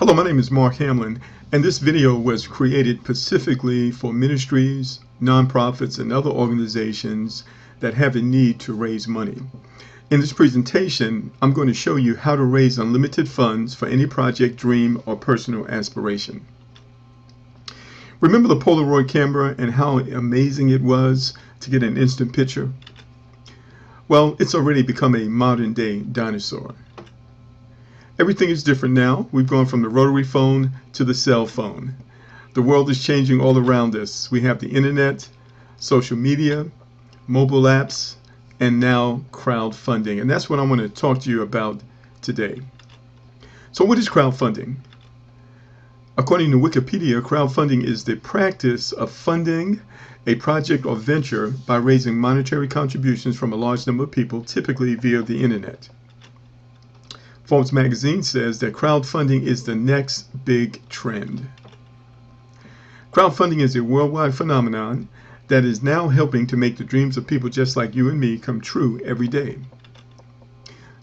Hello, my name is Mark Hamlin, and this video was created specifically for ministries, nonprofits, and other organizations that have a need to raise money. In this presentation, I'm going to show you how to raise unlimited funds for any project, dream, or personal aspiration. Remember the Polaroid camera and how amazing it was to get an instant picture? Well, it's already become a modern-day dinosaur. Everything is different now. We've gone from the rotary phone to the cell phone. The world is changing all around us. We have the internet, social media, mobile apps, and now crowdfunding. And that's what I want to talk to you about today. So what is crowdfunding? According to Wikipedia, crowdfunding is the practice of funding a project or venture by raising monetary contributions from a large number of people, typically via the internet. Forbes magazine says that crowdfunding is the next big trend. Crowdfunding is a worldwide phenomenon that is now helping to make the dreams of people just like you and me come true every day.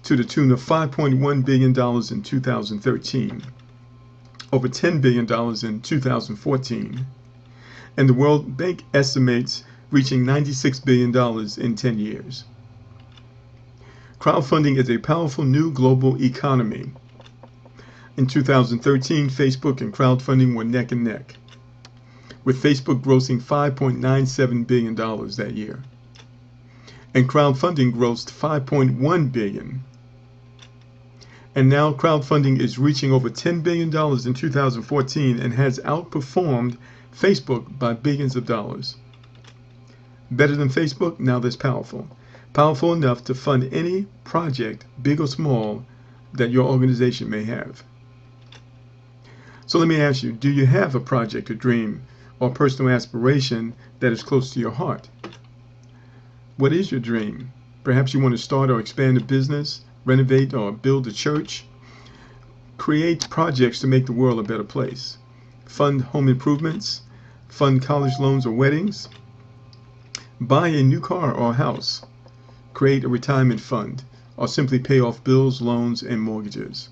To the tune of $5.1 billion in 2013, over $10 billion in 2014, and the World Bank estimates reaching $96 billion in 10 years. Crowdfunding is a powerful new global economy. In 2013, Facebook and crowdfunding were neck and neck, with Facebook grossing $5.97 billion that year, and crowdfunding grossed $5.1 billion. And now crowdfunding is reaching over $10 billion in 2014 and has outperformed Facebook by billions of dollars. Better than Facebook? Now that's powerful. Powerful enough to fund any project, big or small, that your organization may have. So let me ask you, do you have a project, a dream, or personal aspiration that is close to your heart? What is your dream? Perhaps you want to start or expand a business, renovate or build a church, create projects to make the world a better place, fund home improvements, fund college loans or weddings, buy a new car or house, create a retirement fund, or simply pay off bills, loans, and mortgages.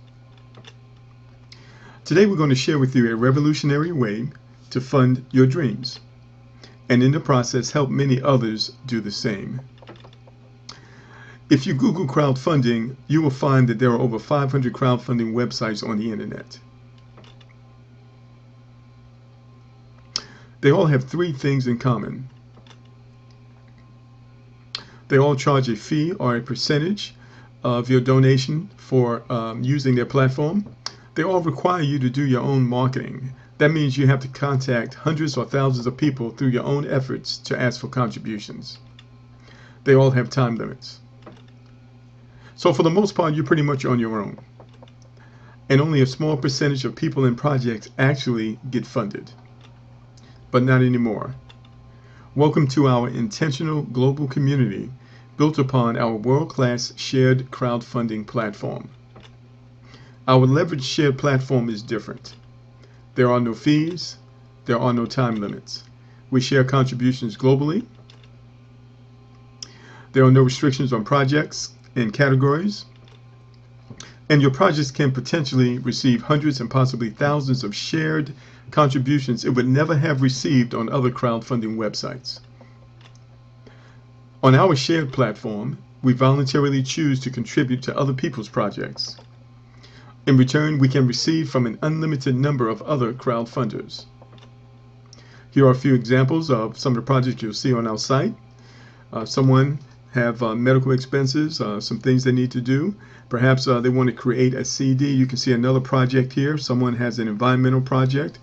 Today we're going to share with you a revolutionary way to fund your dreams, and in the process help many others do the same. If you Google crowdfunding, you will find that there are over 500 crowdfunding websites on the internet. They all have three things in common. They all charge a fee or a percentage of your donation for using their platform. They all require you to do your own marketing. That means you have to contact hundreds or thousands of people through your own efforts to ask for contributions. They all have time limits. So for the most part, you're pretty much on your own. And only a small percentage of people and projects actually get funded. But not anymore. Welcome to our intentional global community built upon our world-class shared crowdfunding platform. Our leveraged shared platform is different. There are no fees. There are no time limits. We share contributions globally. There are no restrictions on projects and categories. And your projects can potentially receive hundreds and possibly thousands of shared contributions it would never have received on other crowdfunding websites. On our shared platform, we voluntarily choose to contribute to other people's projects. In return, we can receive from an unlimited number of other crowdfunders. Here are a few examples of some of the projects you'll see on our site. Someone have medical expenses, some things they need to do. Perhaps they want to create a CD. You can see another project here. Someone has an environmental project.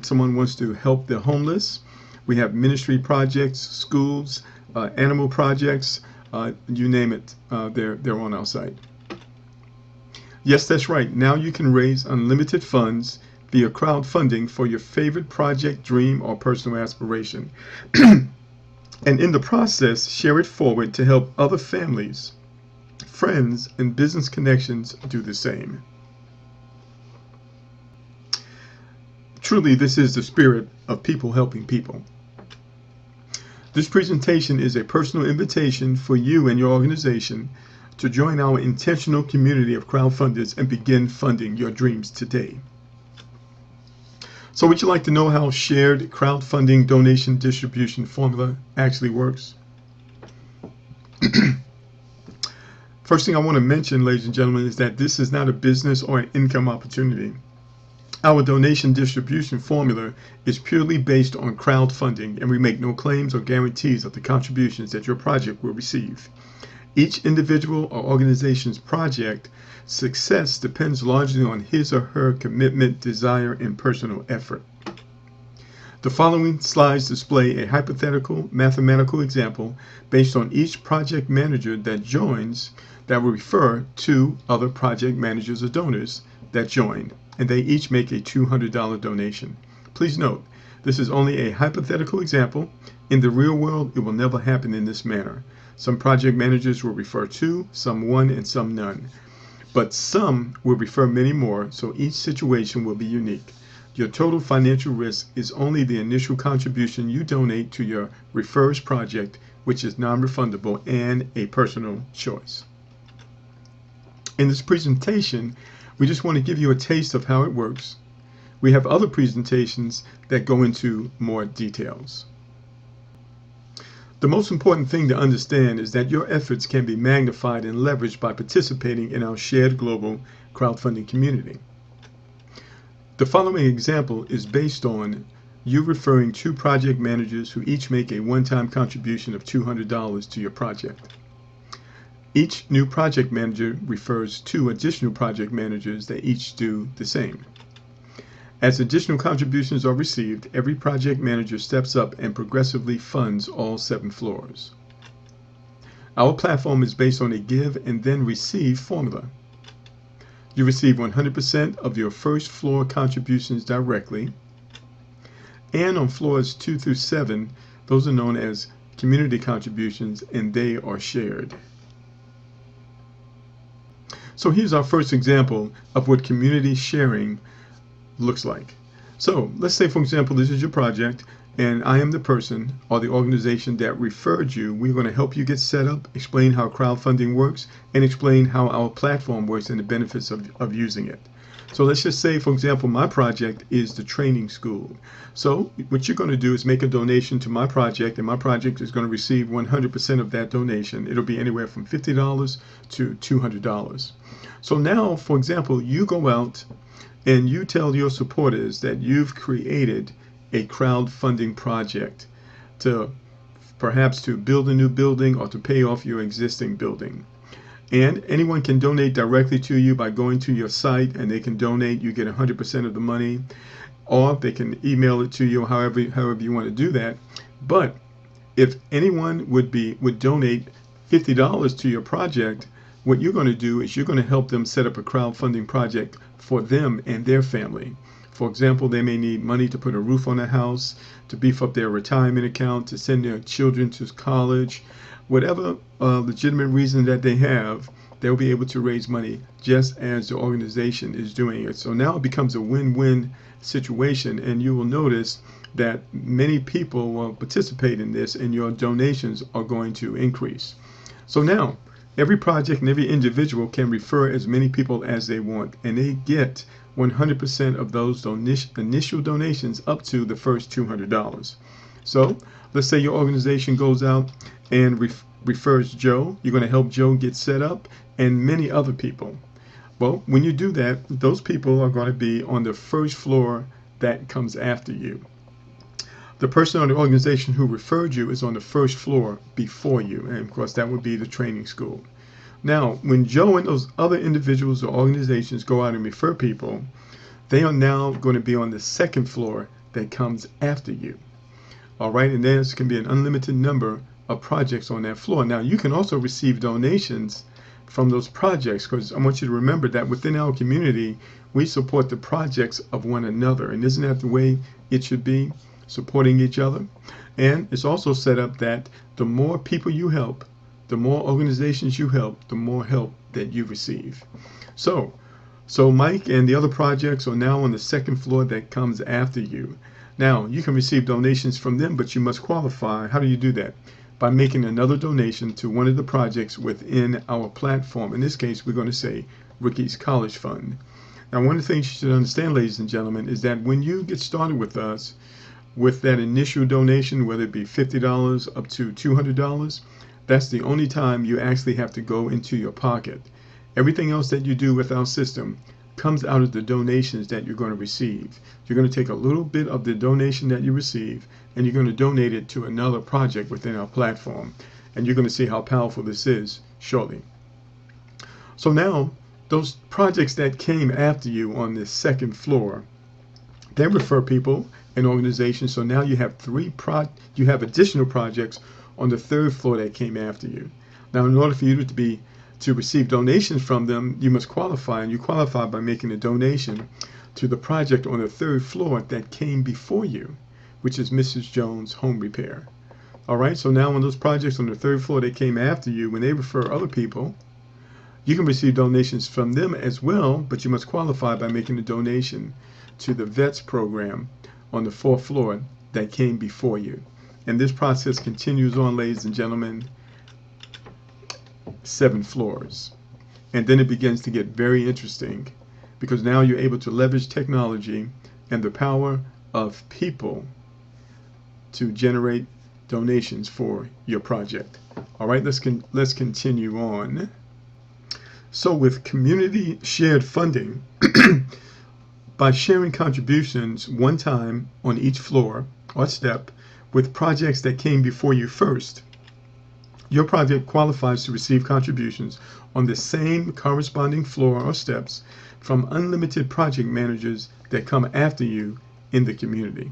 Someone wants to help the homeless. We have ministry projects, schools, animal projects, you name it, they're on our site. Yes, that's right. Now you can raise unlimited funds via crowdfunding for your favorite project, dream, or personal aspiration. And in the process, share it forward to help other families, friends, and business connections do the same. Truly, this is the spirit of people helping people. This presentation is a personal invitation for you and your organization to join our intentional community of crowdfunders and begin funding your dreams today. So would you like to know how shared crowdfunding donation distribution formula actually works? First thing I want to mention, ladies and gentlemen, is that this is not a business or an income opportunity. Our donation distribution formula is purely based on crowdfunding, and we make no claims or guarantees of the contributions that your project will receive. Each individual or organization's project success depends largely on his or her commitment, desire, and personal effort. The following slides display a hypothetical mathematical example based on each project manager that joins that will refer to other project managers or donors that join, and they each make a $200 donation. Please note, this is only a hypothetical example. In the real world, it will never happen in this manner. Some project managers will refer two, some one, and some none. But some will refer many more, so each situation will be unique. Your total financial risk is only the initial contribution you donate to your referr's project, which is non-refundable and a personal choice. In this presentation, we just want to give you a taste of how it works. We have other presentations that go into more details. The most important thing to understand is that your efforts can be magnified and leveraged by participating in our shared global crowdfunding community. The following example is based on you referring two project managers who each make a one-time contribution of $200 to your project. Each new project manager refers two additional project managers that each do the same. As additional contributions are received, every project manager steps up and progressively funds all 7 floors. Our platform is based on a give and then receive formula. You receive 100% of your first floor contributions directly, and on floors 2 through 7, those are known as community contributions, and they are shared. So here's our first example of what community sharing looks like. So let's say, for example, this is your project, and I am the person or the organization that referred you. We're going to help you get set up, explain how crowdfunding works, and explain how our platform works and the benefits of using it. So let's just say, for example, my project is the training school. So what you're going to do is make a donation to my project, and my project is going to receive 100% of that donation. It'll be anywhere from $50 to $200. So now, for example, you go out and you tell your supporters that you've created a crowdfunding project to perhaps to build a new building or to pay off your existing building. And anyone can donate directly to you by going to your site, and they can donate. You get 100% of the money, or they can email it to you, however you want to do that. But if anyone would donate $50 to your project, what you're going to do is you're going to help them set up a crowdfunding project for them and their family. For example, they may need money to put a roof on a house, to beef up their retirement account, to send their children to college. Whatever legitimate reason that they have, they'll be able to raise money just as the organization is doing it. So now it becomes a win-win situation, and you will notice that many people will participate in this, and your donations are going to increase. So now, every project and every individual can refer as many people as they want, and they get 100% of those initial donations up to the first $200. So let's say your organization goes out and refers Joe. You're going to help Joe get set up, and many other people. Well, when you do that, those people are going to be on the first floor that comes after you. The person or the organization who referred you is on the first floor before you, and of course that would be the training school. Now, when Joe and those other individuals or organizations go out and refer people, they are now going to be on the second floor that comes after you. All right, and there can be an unlimited number of projects on that floor. Now, you can also receive donations from those projects, because I want you to remember that within our community, we support the projects of one another. And isn't that the way it should be, supporting each other? And it's also set up that the more people you help, the more organizations you help, the more help that you receive. So Mike and the other projects are now on the second floor that comes after you. Now, you can receive donations from them, but you must qualify. How do you do that? By making another donation to one of the projects within our platform. In this case, we're going to say Ricky's College Fund. Now, one of the things you should understand, ladies and gentlemen, is that when you get started with us, with that initial donation, whether it be $50 up to $200, that's the only time you actually have to go into your pocket. Everything else that you do with our system comes out of the donations that you're going to receive. You're going to take a little bit of the donation that you receive and you're going to donate it to another project within our platform. And you're going to see how powerful this is shortly. So now, those projects that came after you on the second floor, they refer people and organizations. So now you have you have additional projects on the third floor that came after you. Now, in order for you to receive donations from them, you must qualify, and you qualify by making a donation to the project on the third floor that came before you, which is Mrs. Jones Home Repair. All right, so now on those projects on the third floor that came after you, when they refer other people, you can receive donations from them as well, but you must qualify by making a donation to the VETS program on the fourth floor that came before you. And this process continues on, ladies and gentlemen, 7 floors. And then it begins to get very interesting, because now you're able to leverage technology and the power of people to generate donations for your project. All right, let's continue on. So with community shared funding, by sharing contributions one time on each floor or step with projects that came before you first, your project qualifies to receive contributions on the same corresponding floor or steps from unlimited project managers that come after you in the community.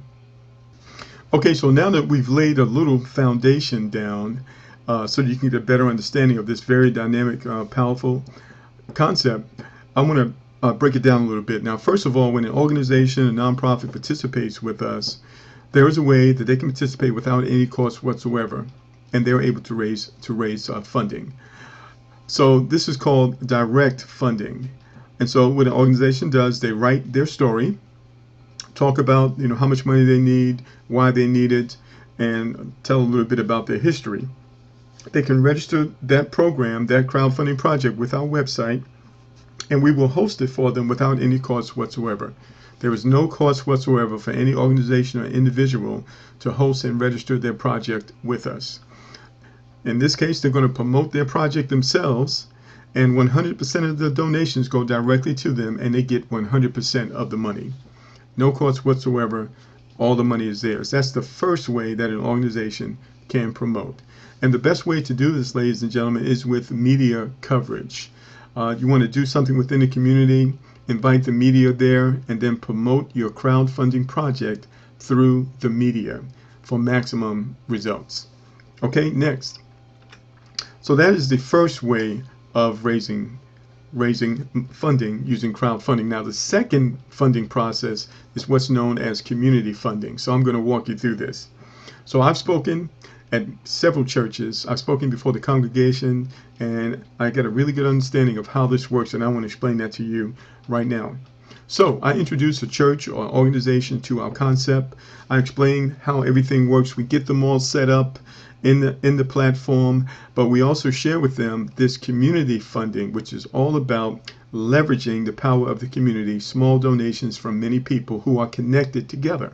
Okay, so now that we've laid a little foundation down so that you can get a better understanding of this very dynamic, powerful concept, I want to break it down a little bit. Now, first of all, when an organization, a nonprofit participates with us, there is a way that they can participate without any cost whatsoever, and they're able to raise funding. So this is called direct funding. And so what an organization does, they write their story, talk about how much money they need, why they need it, and tell a little bit about their history. They can register that program, that crowdfunding project, with our website, and we will host it for them without any cost whatsoever. There is no cost whatsoever for any organization or individual to host and register their project with us. In this case, they're going to promote their project themselves, and 100% of the donations go directly to them, and they get 100% of the money. No cost whatsoever. All the money is theirs. That's the first way that an organization can promote. And the best way to do this, ladies and gentlemen, is with media coverage. You want to do something within the community, invite the media there, and then promote your crowdfunding project through the media for maximum results. Okay, next. So that is the first way of raising funding using crowdfunding. Now, the second funding process is what's known as community funding. So I'm going to walk you through this. So I've spoken at several churches. I've spoken before the congregation, and I got a really good understanding of how this works, and I want to explain that to you right now. So I introduce a church or organization to our concept. I explain how everything works. We get them all set up in the platform, but we also share with them this community funding, which is all about leveraging the power of the community, small donations from many people who are connected together.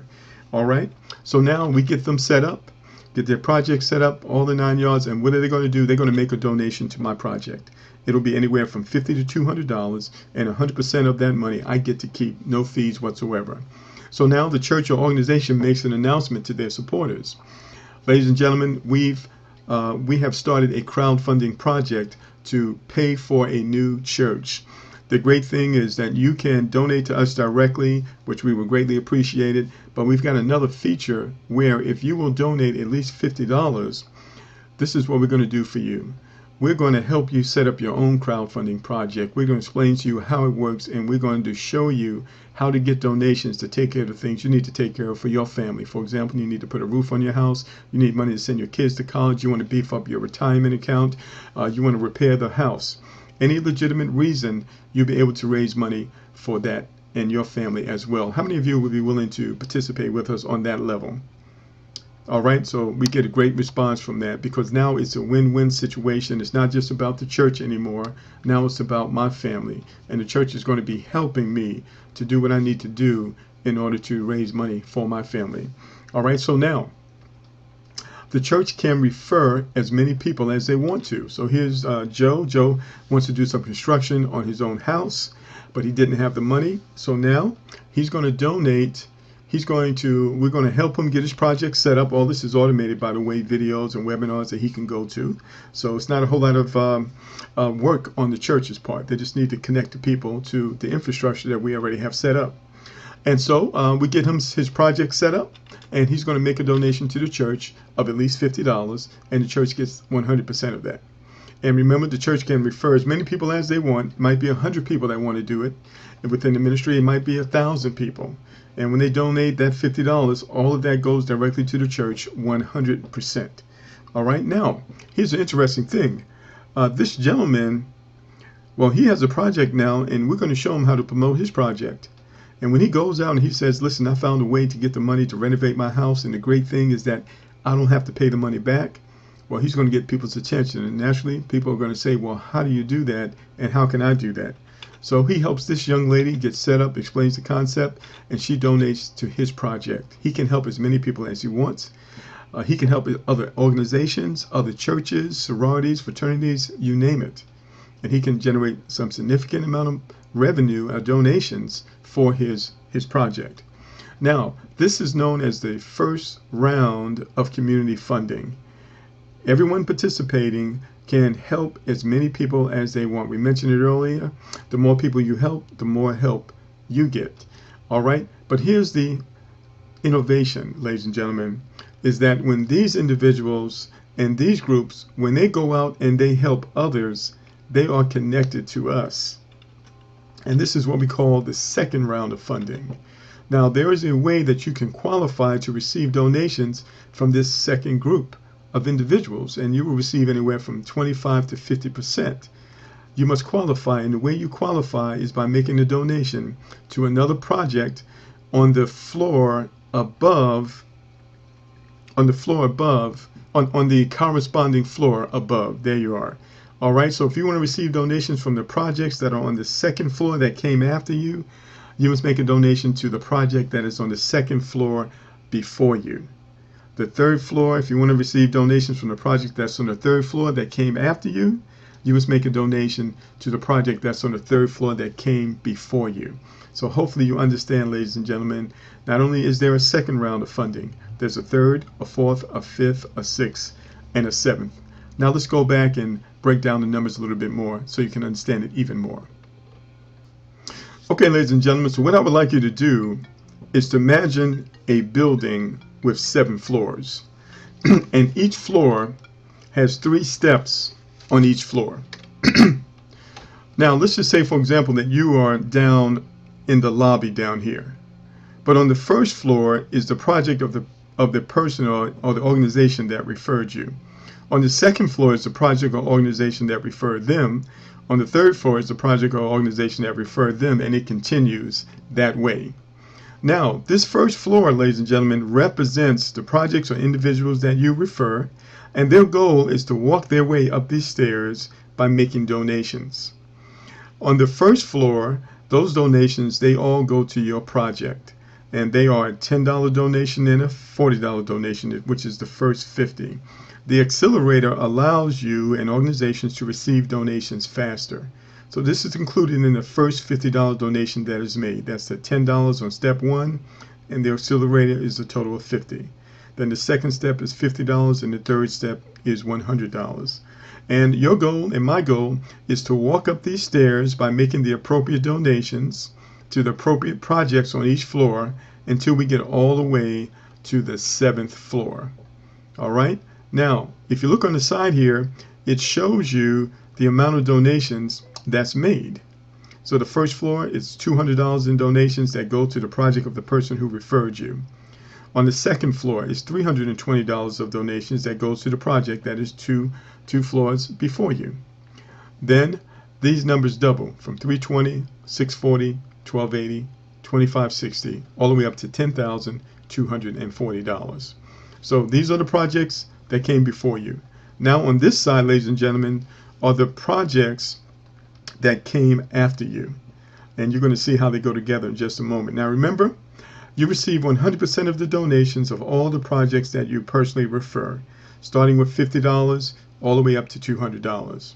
All right, so now we get them set up, get their project set up, all the 9 yards, and what are they going to do? They're going to make a donation to my project. It'll be anywhere from $50 to $200, and 100% of that money I get to keep, no fees whatsoever. So now the church or organization makes an announcement to their supporters. Ladies and gentlemen, we have started a crowdfunding project to pay for a new church. The great thing is that you can donate to us directly, which we would greatly appreciate it, but we've got another feature where if you will donate at least $50, this is what we're going to do for you. We're going to help you set up your own crowdfunding project. We're going to explain to you how it works, and we're going to show you how to get donations to take care of the things you need to take care of for your family. For example, you need to put a roof on your house, you need money to send your kids to college, you want to beef up your retirement account, you want to repair the house. Any legitimate reason, you'll be able to raise money for that and your family as well. How many of you would be willing to participate with us on that level? All right, so we get a great response from that because now it's a win-win situation. It's not just about the church anymore. Now it's about my family, and the church is going to be helping me to do what I need to do in order to raise money for my family. All right, so now the church can refer as many people as they want to. So here's Joe. Joe wants to do some construction on his own house, but he didn't have the money. So now he's going to donate. We're going to help him get his project set up. All this is automated, by the way, videos and webinars that he can go to. So it's not a whole lot of work on the church's part. They just need to connect the people to the infrastructure that we already have set up. And so we get him his project set up, and he's going to make a donation to the church of at least $50, and the church gets 100% of that. And remember, the church can refer as many people as they want. It might be 100 people that want to do it. And within the ministry, it might be 1,000 people. And when they donate that $50, all of that goes directly to the church, 100%. All right, now, here's an interesting thing. This gentleman, well, he has a project now, and we're going to show him how to promote his project. And when he goes out and he says, listen, I found a way to get the money to renovate my house, and the great thing is that I don't have to pay the money back, well, he's going to get people's attention. And naturally, people are going to say, well, how do you do that, and how can I do that? So he helps this young lady get set up, explains the concept, and she donates to his project. He can help as many people as he wants. He can help other organizations, other churches, sororities, fraternities, you name it. And he can generate some significant amount of revenue, donations for his project. Now, this is known as the first round of community funding. Everyone participating can help as many people as they want. We mentioned it earlier. The more people you help, the more help you get. All right? But here's the innovation, ladies and gentlemen, is that when these individuals and these groups, when they go out and they help others, they are connected to us. And this is what we call the second round of funding. Now, there is a way that you can qualify to receive donations from this second group of individuals, and you will receive anywhere from 25 to 50%. You must qualify, and the way you qualify is by making a donation to another project on the floor above, on the corresponding floor above. There you are. All right, so if you want to receive donations from the projects that are on the second floor that came after you, you must make a donation to the project that is on the second floor before you. The third floor, if you want to receive donations from the project that's on the third floor that came after you, you must make a donation to the project that's on the third floor that came before you. So hopefully you understand, ladies and gentlemen, not only is there a second round of funding, there's a third, a fourth, a fifth, a sixth, and a seventh. Now let's go back and break down the numbers a little bit more so you can understand it even more. Okay, ladies and gentlemen, so what I would like you to do is to imagine a building with 7 floors. And each floor has 3 steps on each floor. Now, let's just say, for example, that you are down in the lobby down here. But on the first floor is the project of the person or the organization that referred you. On the second floor is the project or organization that referred them. On the third floor is the project or organization that referred them, and it continues that way. Now, this first floor, ladies and gentlemen, represents the projects or individuals that you refer, and their goal is to walk their way up these stairs by making donations. On the first floor, those donations, they all go to your project, and they are a $10 donation and a $40 donation, which is the first 50. The accelerator allows you and organizations to receive donations faster. So this is included in the first $50 donation that is made. That's the $10 on step 1, and the accelerator is a total of $50. Then the second step is $50, and the third step is $100. And your goal and my goal is to walk up these stairs by making the appropriate donations to the appropriate projects on each floor until we get all the way to the 7th floor. All right? Now, if you look on the side here, it shows you the amount of donations that's made. So the first floor is $200 in donations that go to the project of the person who referred you. On the second floor is $320 of donations that goes to the project that is two floors before you. Then these numbers double from $320, $640, $1280, $2560, all the way up to $10,240. So these are the projects that came before you. Now on this side, ladies and gentlemen, are the projects that came after you. And you're going to see how they go together in just a moment. Now remember, you receive 100% of the donations of all the projects that you personally refer, starting with $50 all the way up to $200.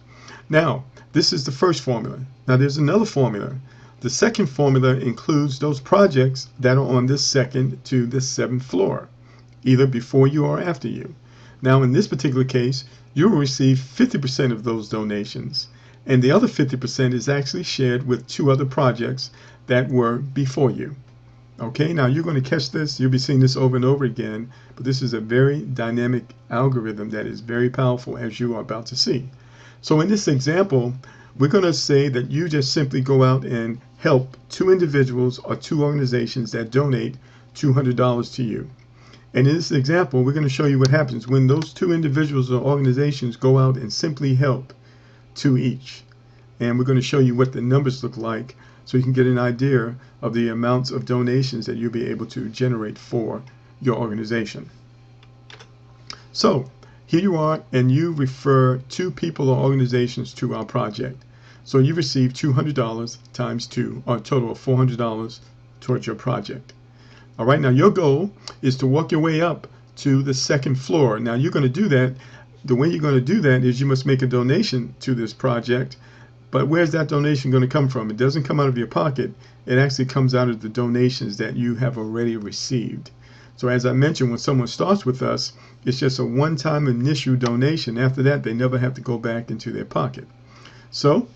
Now, this is the first formula. Now there's another formula. The second formula includes those projects that are on this second to the seventh floor, either before you or after you. Now in this particular case, you will receive 50% of those donations, and the other 50% is actually shared with two other projects that were before you. Okay, now you're going to catch this. You'll be seeing this over and over again, but this is a very dynamic algorithm that is very powerful, as you are about to see. So in this example, we're going to say that you just simply go out and help two individuals or two organizations that donate $200 to you. And in this example, we're going to show you what happens when those two individuals or organizations go out and simply help two each. And we're going to show you what the numbers look like so you can get an idea of the amounts of donations that you'll be able to generate for your organization. So here you are, and you refer two people or organizations to our project. So you receive $200 times 2, or a total of $400 towards your project. All right, now your goal is to walk your way up to the second floor. Now you're going to do that. The way you're going to do that is you must make a donation to this project. But where's that donation going to come from? It doesn't come out of your pocket. It actually comes out of the donations that you have already received. So as I mentioned, when someone starts with us, it's just a one-time initial donation. After that, they never have to go back into their pocket. So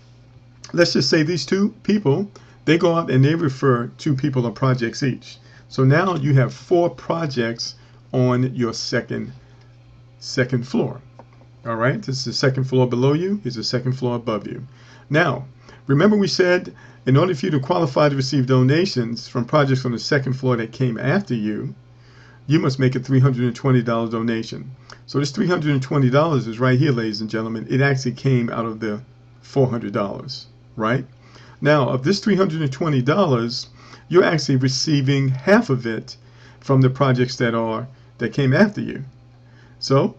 let's just say these two people, they go out and they refer two people or projects each. So now you have 4 projects on your second floor. All right, this is the second floor below you. Here's the second floor above you. Now, remember we said in order for you to qualify to receive donations from projects on the second floor that came after you, you must make a $320 donation. So this $320 is right here, ladies and gentlemen. It actually came out of the $400, right? Now, of this $320, you're actually receiving half of it from the projects that came after you. So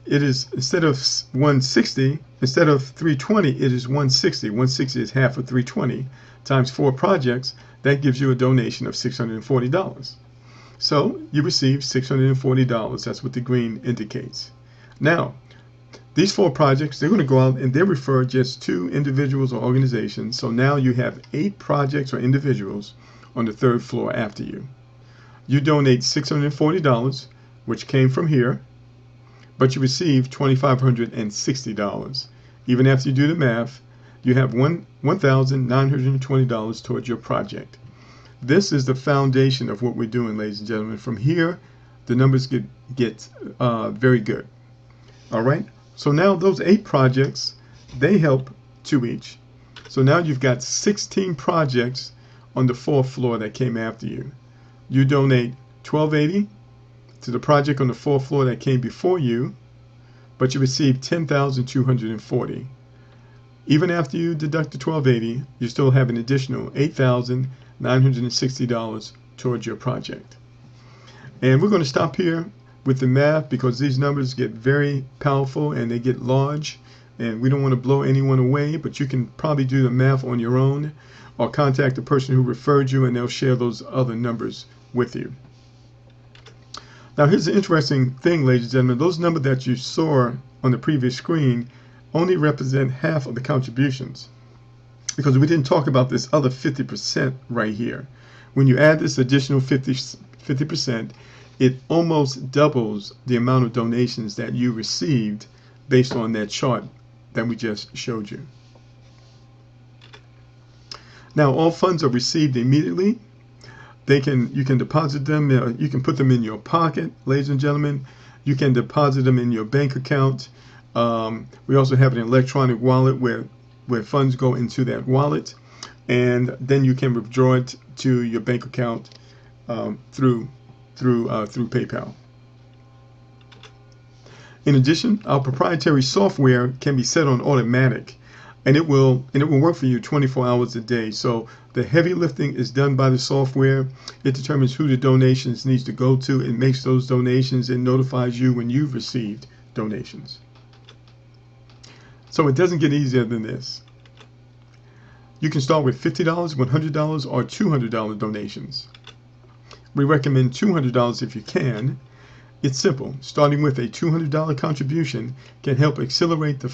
it is, instead of 160, instead of 320, it is 160. 160 is half of 320 times 4 projects. That gives you a donation of $640. So you receive $640. That's what the green indicates. Now, these 4 projects, they're going to go out and they refer just 2 individuals or organizations. So now you have 8 projects or individuals on the 3rd floor after you. You donate $640, which came from here, but you receive $2,560. Even after you do the math, you have $1,920 towards your project. This is the foundation of what we're doing, ladies and gentlemen. From here, the numbers get very good. All right. So now those 8 projects, they help 2 each. So now you've got 16 projects on the 4th floor that came after you. You donate $1,280 to the project on the 4th floor that came before you, but you receive $10,240. Even after you deduct the $1,280, you still have an additional $8,960 towards your project. And we're going to stop here with the math because these numbers get very powerful and they get large, and we don't want to blow anyone away, but you can probably do the math on your own or contact the person who referred you and they'll share those other numbers with you. Now here's the interesting thing, ladies and gentlemen. Those numbers that you saw on the previous screen only represent half of the contributions, because we didn't talk about this other 50% right here. When you add this additional 50%, it almost doubles the amount of donations that you received based on that chart that we just showed you. Now all funds are received immediately. You can deposit them, you can put them in your pocket, ladies and gentlemen. You can deposit them in your bank account. We also have an electronic wallet where funds go into that wallet, and then you can withdraw it to your bank account through PayPal. In addition, our proprietary software can be set on automatic. and it will work for you 24 hours a day. So the heavy lifting is done by the software. It determines who the donations needs to go to. It makes those donations and notifies you when you've received donations. So it doesn't get easier than this. You can start with $50, $100, or $200 donations. We recommend $200 if you can. It's simple. Starting with a $200 contribution can help accelerate the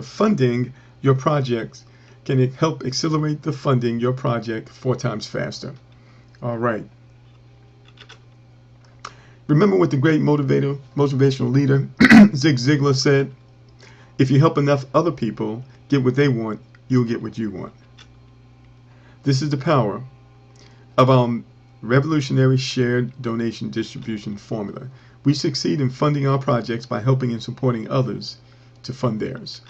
funding your projects. Can it help accelerate the funding your project 4 times faster? All right. Remember what the great motivational leader Zig Ziglar said? If you help enough other people get what they want, you'll get what you want. This is the power of our revolutionary shared donation distribution formula. We succeed in funding our projects by helping and supporting others to fund theirs.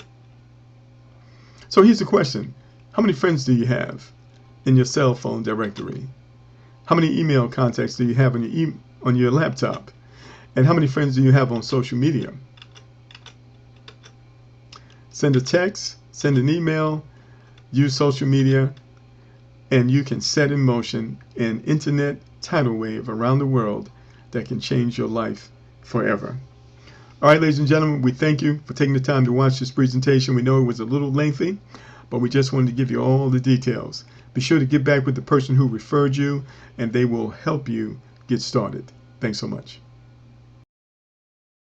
So here's the question. How many friends do you have in your cell phone directory? How many email contacts do you have on your laptop? And how many friends do you have on social media? Send a text, send an email, use social media, and you can set in motion an internet tidal wave around the world that can change your life forever. All right, ladies and gentlemen, we thank you for taking the time to watch this presentation. We know it was a little lengthy, but we just wanted to give you all the details. Be sure to get back with the person who referred you, and they will help you get started. Thanks so much.